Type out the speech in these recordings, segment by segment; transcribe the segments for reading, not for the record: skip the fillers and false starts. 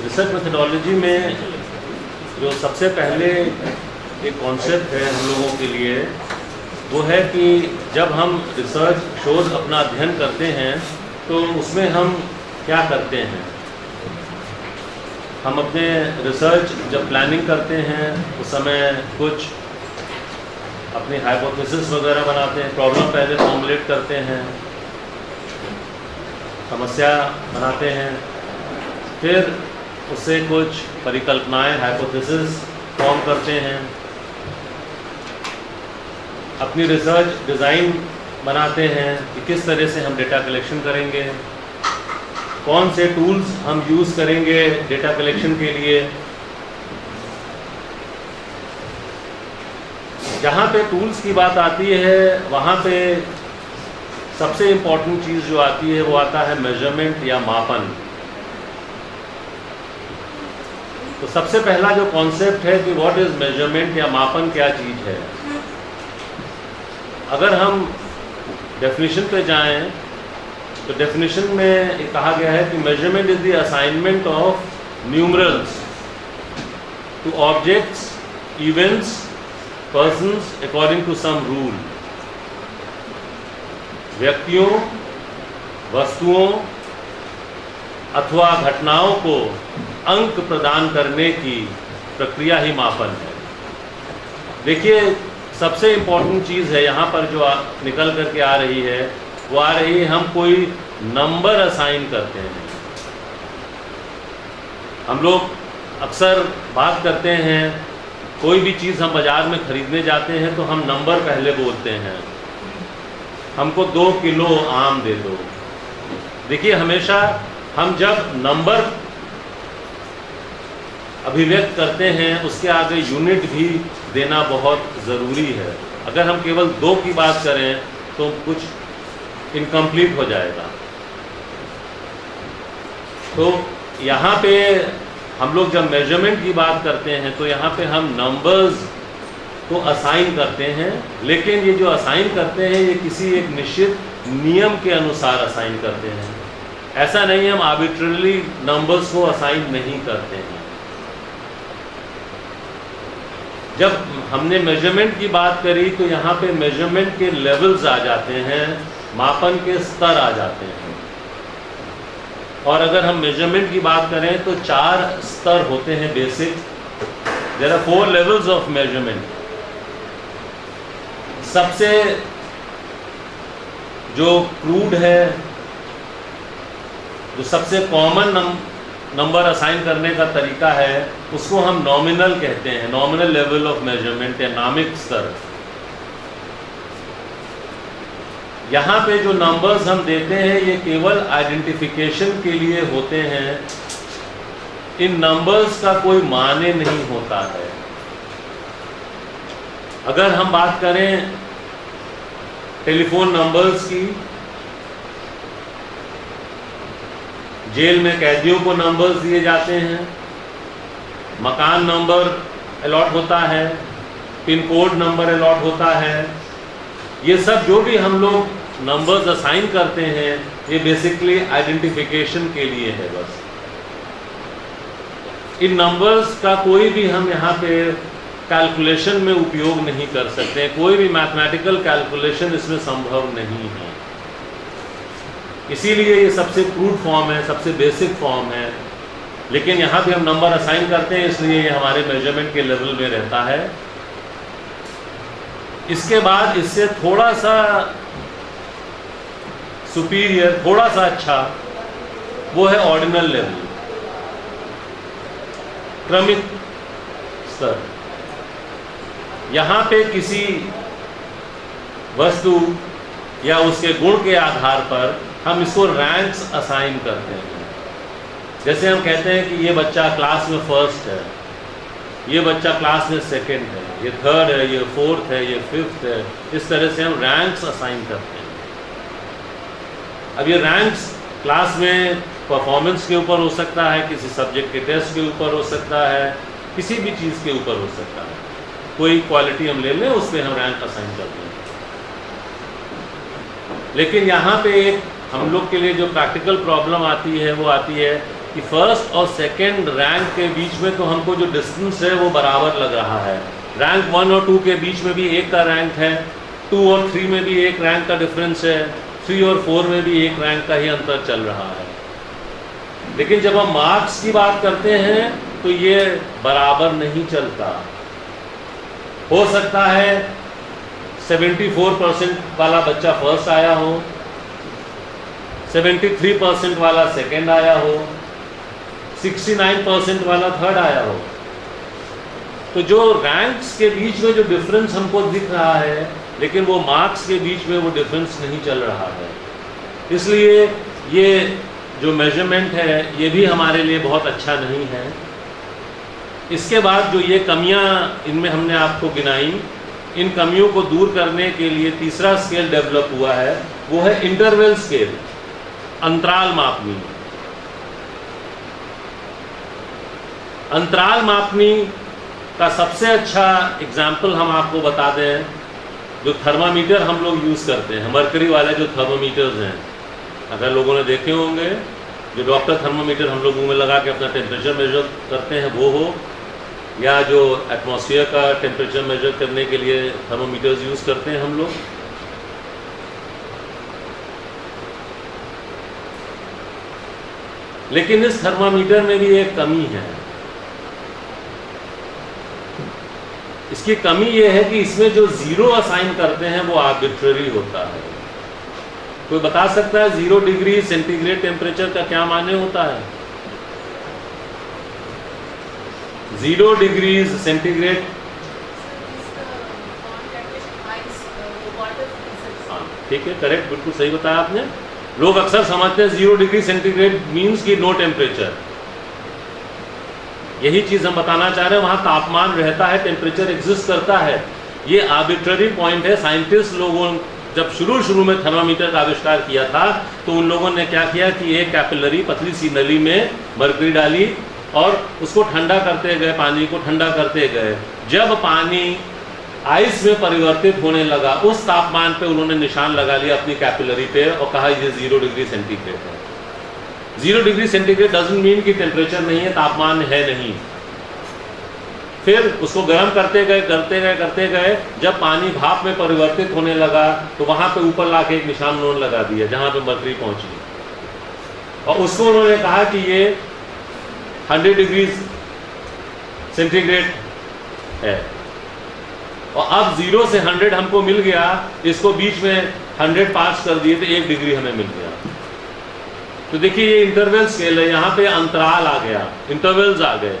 Research methodology में जो सबसे पहले एक कॉन्सेप्ट है हम लोगों के लिए वो है कि जब हम रिसर्च शोध अपना अध्ययन करते हैं तो उसमें हम क्या करते हैं। हम अपने रिसर्च जब प्लानिंग करते हैं उस समय कुछ अपनी हाइपोथेसिस वगैरह बनाते हैं, प्रॉब्लम पहले फॉर्मुलेट करते हैं, समस्या बनाते हैं, फिर उससे कुछ परिकल्पनाएं हाइपोथेसिस फॉर्म करते हैं, अपनी रिसर्च डिज़ाइन बनाते हैं कि किस तरह से हम डेटा कलेक्शन करेंगे, कौन से टूल्स हम यूज़ करेंगे डेटा कलेक्शन के लिए। जहाँ पे टूल्स की बात आती है वहाँ पे सबसे इम्पॉर्टेंट चीज़ जो आती है वो आता है मेजरमेंट या मापन। तो सबसे पहला जो कॉन्सेप्ट है कि व्हाट इज़ मेजरमेंट या मापन क्या चीज़ है। अगर हम डेफिनेशन पे जाएं तो डेफिनेशन में कहा गया है कि measurement is the assignment of numerals to objects, events, persons according to some rule. व्यक्तियों, वस्तुओं अथवा घटनाओं को अंक प्रदान करने की प्रक्रिया ही मापन है। देखिए, सबसे इम्पोर्टेंट चीज़ है यहाँ पर जो निकल करके आ रही है वो आ रही है हम कोई नंबर असाइन करते हैं। हम लोग अक्सर बात करते हैं, कोई भी चीज़ हम बाज़ार में ख़रीदने जाते हैं तो हम नंबर पहले बोलते हैं, हमको 2 किलो आम दे दो। देखिए, हमेशा हम जब नंबर अभिव्यक्त करते हैं उसके आगे यूनिट भी देना बहुत ज़रूरी है। अगर हम केवल 2 की बात करें तो कुछ इनकम्प्लीट हो जाएगा। तो यहाँ पे हम लोग जब मेजरमेंट की बात करते हैं तो यहाँ पे हम नंबर्स को असाइन करते हैं, लेकिन ये जो असाइन करते हैं ये किसी एक निश्चित नियम के अनुसार असाइन करते हैं। ऐसा नहीं हम आर्बिट्रेरली नंबर्स को असाइन नहीं करते हैं। जब हमने मेजरमेंट की बात करी तो यहाँ पे मेजरमेंट के लेवल्स आ जाते हैं, मापन के स्तर आ जाते हैं। और अगर हम मेजरमेंट की बात करें तो 4 स्तर होते हैं basic. There are 4 levels of measurement. सबसे जो क्रूड है, जो सबसे कॉमन नंबर असाइन करने का तरीका है उसको हम नॉमिनल कहते हैं, नॉमिनल लेवल ऑफ मेजरमेंट या नामिक स्तर। यहाँ पे जो नंबर्स हम देते हैं ये केवल आइडेंटिफिकेशन के लिए होते हैं। इन नंबर्स का कोई माने नहीं होता है। अगर हम बात करें टेलीफोन नंबर्स की, जेल में कैदियों को नंबर्स दिए जाते हैं, मकान नंबर अलॉट होता है, पिन कोड नंबर अलॉट होता है। ये सब जो भी हम लोग नंबर्स असाइन करते हैं ये बेसिकली आइडेंटिफिकेशन के लिए है बस। इन नंबर्स का कोई भी हम यहाँ पे कैलकुलेशन में उपयोग नहीं कर सकते। कोई भी मैथमेटिकल कैलकुलेशन इसमें संभव नहीं है। इसीलिए ये सबसे क्रूड फॉर्म है, सबसे बेसिक फॉर्म है। लेकिन यहाँ पे हम नंबर असाइन करते हैं इसलिए ये हमारे मेजरमेंट के लेवल में रहता है। इसके बाद इससे थोड़ा सा सुपीरियर, थोड़ा सा अच्छा वो है ऑर्डिनल लेवल, क्रमिक स्तर। यहाँ पे किसी वस्तु या उसके गुण के आधार पर हम इसको रैंक्स असाइन करते हैं। जैसे हम कहते हैं कि ये बच्चा क्लास में फर्स्ट है, ये बच्चा क्लास में सेकंड है, ये थर्ड है, ये फोर्थ है, ये फिफ्थ है। इस तरह से हम रैंक्स असाइन करते हैं। अब ये रैंक्स क्लास में परफॉर्मेंस के ऊपर हो सकता है, किसी सब्जेक्ट के टेस्ट के ऊपर हो सकता है, किसी भी चीज़ के ऊपर हो सकता है। कोई क्वालिटी हम ले लें उस पर हम रैंक असाइन करते हैं। लेकिन यहाँ पे एक हम लोग के लिए जो प्रैक्टिकल प्रॉब्लम आती है वो आती है कि फर्स्ट और सेकंड रैंक के बीच में तो हमको जो डिस्टेंस है वो बराबर लग रहा है। रैंक 1 और 2 के बीच में भी एक का रैंक है, 2 और 3 में भी एक रैंक का डिफरेंस है, 3 और 4 में भी एक रैंक का ही अंतर चल रहा है। लेकिन जब हम मार्क्स की बात करते हैं तो ये बराबर नहीं चलता। हो सकता है 74% वाला बच्चा फर्स्ट आया हो, 73% वाला सेकंड आया हो, 69% वाला थर्ड आया हो। तो जो रैंक्स के बीच में जो डिफरेंस हमको दिख रहा है, लेकिन वो मार्क्स के बीच में वो डिफरेंस नहीं चल रहा है। इसलिए ये जो मेजरमेंट है ये भी हमारे लिए बहुत अच्छा नहीं है। इसके बाद जो ये कमियां इनमें हमने आपको गिनाई, इन कमियों को दूर करने के लिए तीसरा स्केल डेवलप हुआ है, वो है इंटरवल स्केल, अंतराल मापनी। अंतराल मापनी का सबसे अच्छा एग्जाम्पल हम आपको बता दें, जो थर्मामीटर हम लोग यूज़ करते हैं, मरकरी वाले जो थर्मामीटर्स हैं, अगर लोगों ने देखे होंगे, जो डॉक्टर थर्मामीटर हम लोग मुंह में लगा के अपना टेम्परेचर मेजर करते हैं वो हो, या जो एटमॉस्फेयर का टेम्परेचर मेजर करने के लिए थर्मामीटर्स यूज़ करते हैं हम लोग। लेकिन इस थर्मामीटर में भी एक कमी है। इसकी कमी ये है कि इसमें जो जीरो असाइन करते हैं वो आर्बिट्ररी होता है। कोई बता सकता है 0 डिग्री सेंटीग्रेड टेम्परेचर का क्या माने होता है? 0 डिग्री सेंटीग्रेड, हाँ ठीक है, करेक्ट, बिल्कुल सही बताया आपने। लोग अक्सर समझते हैं 0 डिग्री सेंटीग्रेड मीन्स कि नो टेम्परेचर। यही चीज हम बताना चाह रहे हैं, वहां तापमान रहता है, टेम्परेचर एग्जिस्ट करता है। ये आर्बिट्ररी पॉइंट है। साइंटिस्ट लोगों जब शुरू में थर्मामीटर का आविष्कार किया था तो उन लोगों ने क्या किया कि एक कैपिलरी पतली सी नली में मरकरी डाली और उसको ठंडा करते गए, पानी को ठंडा करते गए। जब पानी आइस में परिवर्तित होने लगा, उस तापमान पे उन्होंने निशान लगा लिया अपनी कैपिलरी पे और कहा ये 0 डिग्री सेंटीग्रेड है। 0 डिग्री सेंटीग्रेड डजंट मीन कि टेम्परेचर नहीं है, तापमान है नहीं। फिर उसको गर्म करते गए, जब पानी भाप में परिवर्तित होने लगा तो वहां पे ऊपर लाके एक निशान उन्होंने लगा दिया जहां पे मरकरी पहुंची, और उसको उन्होंने कहा कि ये 100 डिग्री सेंटीग्रेड है। और अब 0 से 100 हमको मिल गया, इसको बीच में 100 पास कर दिए तो 1 डिग्री हमें मिल गया। तो देखिए ये इंटरवल स्केल है, यहाँ पे अंतराल आ गया, इंटरवल्स आ गए।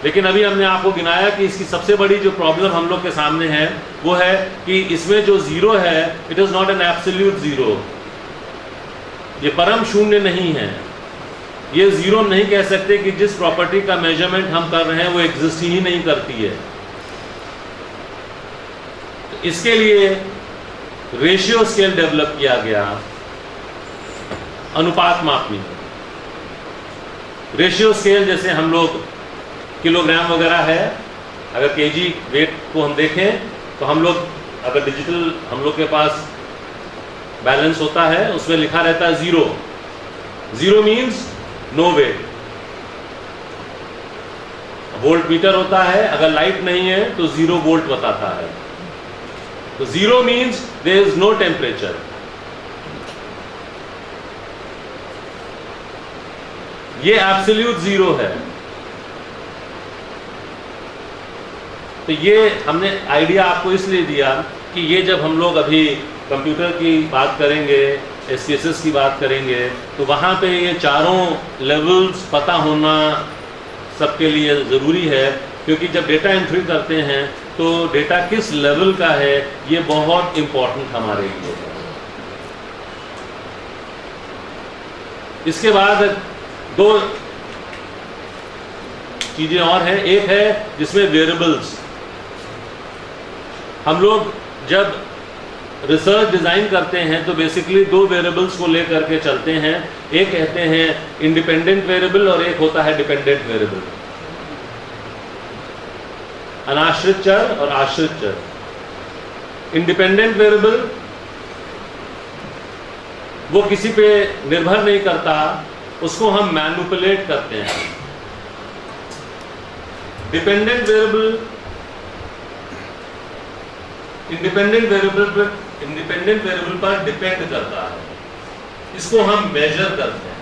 लेकिन अभी हमने आपको गिनाया कि इसकी सबसे बड़ी जो प्रॉब्लम हम लोग के सामने है वो है कि इसमें जो 0 है, it is not an absolute 0। ये परम शून्य नहीं है। ये 0 नहीं कह सकते कि जिस प्रॉपर्टी का मेजरमेंट हम कर रहे हैं वो एग्जिस्ट ही नहीं करती है। तो इसके लिए रेशियो स्केल डेवलप किया गया, अनुपात मापनी। रेशियो स्केल जैसे हम लोग किलोग्राम वगैरह है, अगर केजी वेट को हम देखें तो हम लोग अगर डिजिटल हम लोग के पास बैलेंस होता है उसमें लिखा रहता है 0। 0 means no weight. Volt meter होता है, अगर लाइट नहीं है तो 0 वोल्ट बताता है। तो 0 means there is no temperature. ये एब्सोल्यूट 0 है। तो ये हमने आइडिया आपको इसलिए दिया कि ये जब हम लोग अभी कंप्यूटर की बात करेंगे, SPSS की बात करेंगे, तो वहाँ पे ये चारों लेवल्स पता होना सबके लिए ज़रूरी है, क्योंकि जब डेटा एंट्री करते हैं तो डेटा किस लेवल का है ये बहुत इम्पोर्टेंट हमारे लिए है। इसके बाद 2 चीज़ें और हैं। एक है जिसमें वेरिएबल्स, हम लोग जब रिसर्च डिज़ाइन करते हैं तो बेसिकली 2 वेरिएबल्स को लेकर के चलते हैं। एक कहते हैं इंडिपेंडेंट वेरिएबल और एक होता है डिपेंडेंट वेरिएबल, अनाश्रित चर और आश्रित चर। इंडिपेंडेंट वेरिएबल वो किसी पे निर्भर नहीं करता, उसको हम मैनिपुलेट करते हैं। डिपेंडेंट वेरिएबल इंडिपेंडेंट वेरिएबल पर डिपेंड करता है, इसको हम मेजर करते हैं।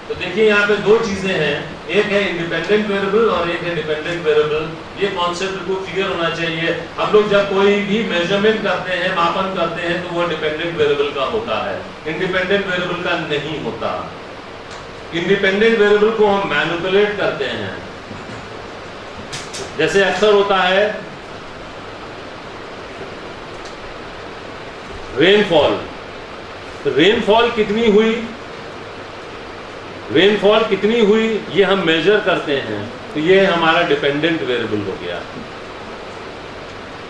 तो देखिए यहाँ पे दो चीजें हैं, एक है इंडिपेंडेंट वेरिएबल और एक है डिपेंडेंट वेरिएबल। ये कॉन्सेप्ट को क्लियर होना चाहिए। हम लोग जब कोई भी मेजरमेंट करते हैं, मापन करते हैं, तो वो डिपेंडेंट वेरिएबल का होता है, इंडिपेंडेंट वेरिएबल का नहीं होता। इंडिपेंडेंट वेरिएबल को हम मैनिपुलेट करते हैं। जैसे अक्सर होता है रेनफॉल, तो रेनफॉल कितनी हुई ये हम मेजर करते हैं, तो ये हमारा डिपेंडेंट वेरिएबल हो गया।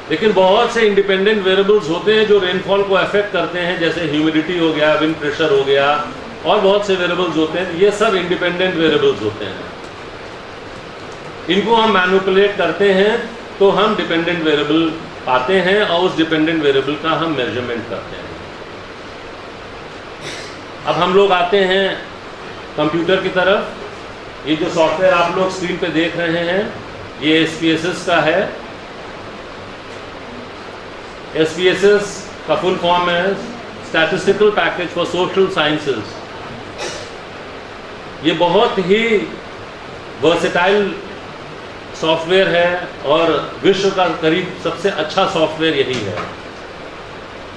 लेकिन बहुत से इंडिपेंडेंट वेरिएबल्स होते हैं जो रेनफॉल को अफेक्ट करते हैं, जैसे ह्यूमिडिटी हो गया, विंड प्रेशर हो गया, और बहुत से वेरिएबल्स होते हैं। ये सब इंडिपेंडेंट वेरिएबल्स होते हैं। इनको हम मैनिपुलेट करते हैं तो हम डिपेंडेंट वेरिएबल पाते हैं और उस डिपेंडेंट वेरिएबल का हम मेजरमेंट करते हैं। अब हम लोग आते हैं कंप्यूटर की तरफ। ये जो सॉफ्टवेयर आप लोग स्क्रीन पे देख रहे हैं, ये SPSS का है। SPSS का फुल फॉर्म है statistical package for social sciences. ये बहुत ही वर्सेटाइल सॉफ्टवेयर है और विश्व का करीब सबसे अच्छा सॉफ्टवेयर यही है।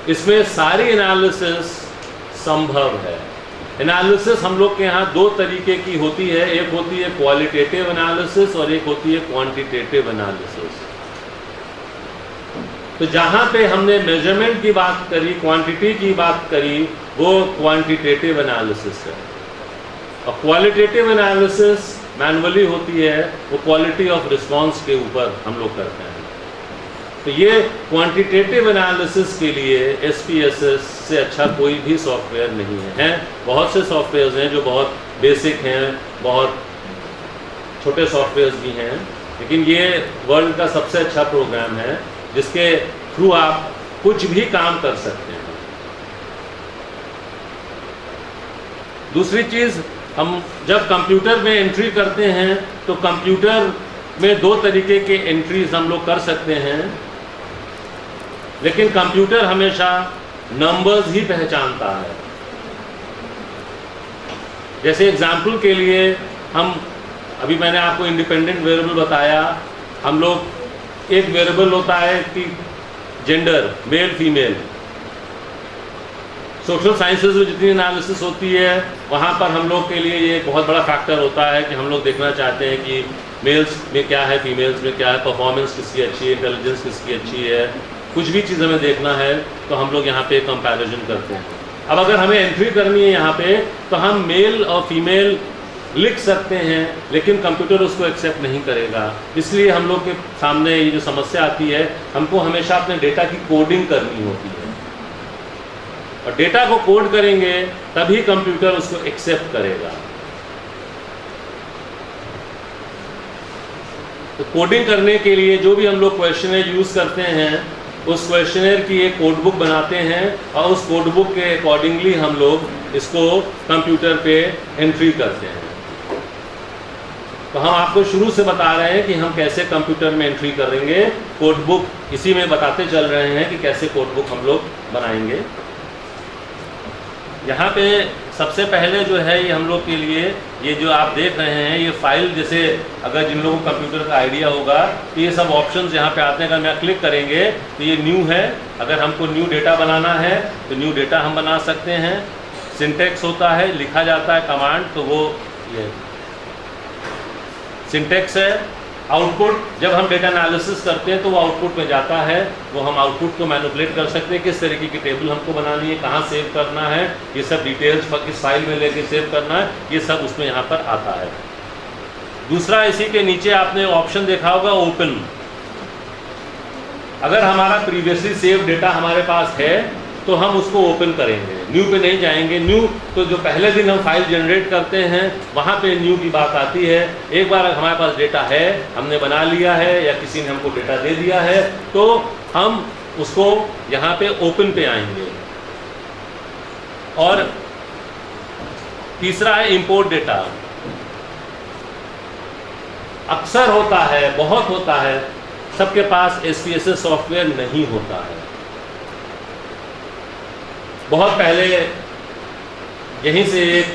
इसमें सारी एनालिसिस संभव है। एनालिसिस हम लोग के यहाँ दो तरीके की होती है, एक होती है क्वालिटेटिव एनालिसिस और एक होती है क्वांटिटेटिव एनालिसिस। तो जहाँ पे हमने मेजरमेंट की बात करी, क्वांटिटी की बात करी, वो क्वांटिटेटिव एनालिसिस है। और क्वालिटेटिव एनालिसिस मैनुअली होती है, वो क्वालिटी ऑफ रिस्पांस के ऊपर हम लोग करते हैं। तो ये क्वांटिटेटिव एनालिसिस के लिए SPSS से अच्छा कोई भी सॉफ्टवेयर नहीं है। बहुत से सॉफ्टवेयर्स हैं जो बहुत बेसिक हैं, बहुत छोटे सॉफ्टवेयर्स भी हैं, लेकिन ये वर्ल्ड का सबसे अच्छा प्रोग्राम है जिसके थ्रू आप कुछ भी काम कर सकते हैं। दूसरी चीज़, हम जब कंप्यूटर में एंट्री करते हैं तो कंप्यूटर में दो तरीके के एंट्रीज हम लोग कर सकते हैं, लेकिन कंप्यूटर हमेशा नंबर्स ही पहचानता है। जैसे एग्जाम्पल के लिए अभी मैंने आपको इंडिपेंडेंट वेरिएबल बताया। हम लोग एक वेरिएबल होता है कि gender, male female. Social sciences में जितनी एनालिसिस होती है वहाँ पर हम लोग के लिए ये एक बहुत बड़ा फैक्टर होता है कि हम लोग देखना चाहते हैं कि मेल्स में क्या है, फीमेल्स में क्या है, परफॉर्मेंस किसकी अच्छी है, इंटेलिजेंस किसकी अच्छी है, कुछ भी चीज़ हमें देखना है तो हम लोग यहाँ पे कंपैरिजन करते हैं। अब अगर हमें एंट्री करनी है यहाँ पे तो हम मेल और फीमेल लिख सकते हैं, लेकिन कंप्यूटर उसको एक्सेप्ट नहीं करेगा। इसलिए हम लोग के सामने ये जो समस्या आती है, हमको हमेशा अपने डेटा की कोडिंग करनी होती है, और डेटा को कोड करेंगे तभी कंप्यूटर उसको एक्सेप्ट करेगा। तो कोडिंग करने के लिए जो भी हम लोग क्वेश्चनर यूज़ करते हैं, उस क्वेश्चनर की एक कोड बुक बनाते हैं और उस कोड बुक के अकॉर्डिंगली हम लोग इसको कंप्यूटर पे एंट्री करते हैं। तो हम आपको शुरू से बता रहे हैं कि हम कैसे कंप्यूटर में एंट्री करेंगे। कोड बुक इसी में बताते चल रहे हैं कि कैसे कोड बुक हम लोग बनाएंगे। यहाँ पे सबसे पहले जो है ये हम लोग के लिए ये जो आप देख रहे हैं ये फाइल, जैसे अगर जिन लोगों को कंप्यूटर का आइडिया होगा तो ये सब ऑप्शंस यहाँ पे आते हैं। अगर मैं क्लिक करेंगे तो ये न्यू है। अगर हमको न्यू डेटा बनाना है तो न्यू डेटा हम बना सकते हैं। सिंटेक्स होता है, लिखा जाता है कमांड, तो वो ये सिंटेक्स है। आउटपुट, जब हम डेटा एनालिसिस करते हैं तो वो आउटपुट में जाता है, वो हम आउटपुट को मैनिपुलेट कर सकते हैं, किस तरीके की टेबल हमको बनानी है, कहाँ सेव करना है, ये सब डिटेल्स किस फाइल में लेके सेव करना है, ये सब उसमें यहाँ पर आता है। दूसरा, इसी के नीचे आपने ऑप्शन देखा होगा ओपन। अगर हमारा प्रीवियसली सेव डेटा हमारे पास है तो हम उसको ओपन करेंगे, न्यू पे नहीं जाएंगे। न्यू तो जो पहले दिन हम फाइल जनरेट करते हैं वहाँ पे न्यू की बात आती है। एक बार हमारे पास डेटा है, हमने बना लिया है या किसी ने हमको डेटा दे दिया है, तो हम उसको यहाँ पे ओपन पे आएंगे। और तीसरा है इंपोर्ट डेटा। अक्सर होता है, बहुत होता है, सबके पास SPSS सॉफ्टवेयर नहीं होता है। बहुत पहले यहीं से एक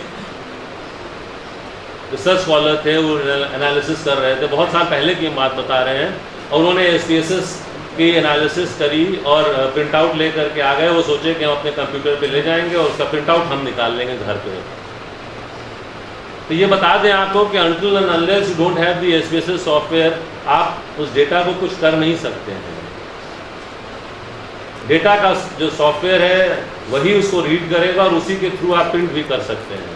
रिसर्च स्कॉलर थे, वो एनालिसिस कर रहे थे, बहुत साल पहले की बात बता रहे हैं, और उन्होंने SPSS की एनालिसिस करी और प्रिंट आउट ले करके आ गए। वो सोचे कि हम अपने कंप्यूटर पे ले जाएंगे और उसका प्रिंट आउट हम निकाल लेंगे घर पे। तो ये बता दें आपको कि until and unless you don't have the SPSS software, आप उस डेटा को कुछ कर नहीं सकते हैं। डेटा का जो सॉफ्टवेयर है वही उसको रीड करेगा और उसी के थ्रू आप प्रिंट भी कर सकते हैं।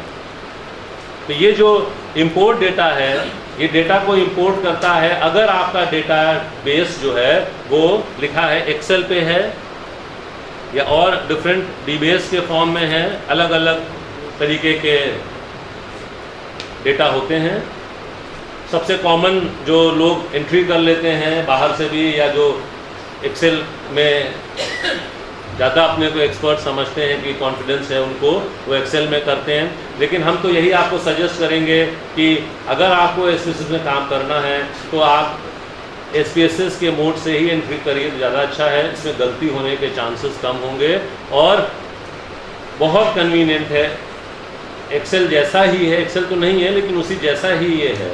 तो ये जो इंपोर्ट डेटा है, ये डेटा को इंपोर्ट करता है अगर आपका डेटा बेस जो है वो लिखा है एक्सेल पे है या और डिफरेंट डीबीएस के फॉर्म में है। अलग अलग तरीके के डेटा होते हैं। सबसे कॉमन जो लोग एंट्री कर लेते हैं बाहर से भी, या जो एक्सेल में ज़्यादा अपने को एक्सपर्ट समझते हैं कि कॉन्फिडेंस है उनको, वो एक्सेल में करते हैं। लेकिन हम तो यही आपको सजेस्ट करेंगे कि अगर आपको SPSS में काम करना है तो आप SPSS के मोड से ही एंट्री करिए तो ज़्यादा अच्छा है। इसमें गलती होने के चांसेस कम होंगे और बहुत कन्वीनियंट है। एक्सेल जैसा ही है, एक्सेल तो नहीं है लेकिन उसी जैसा ही ये है।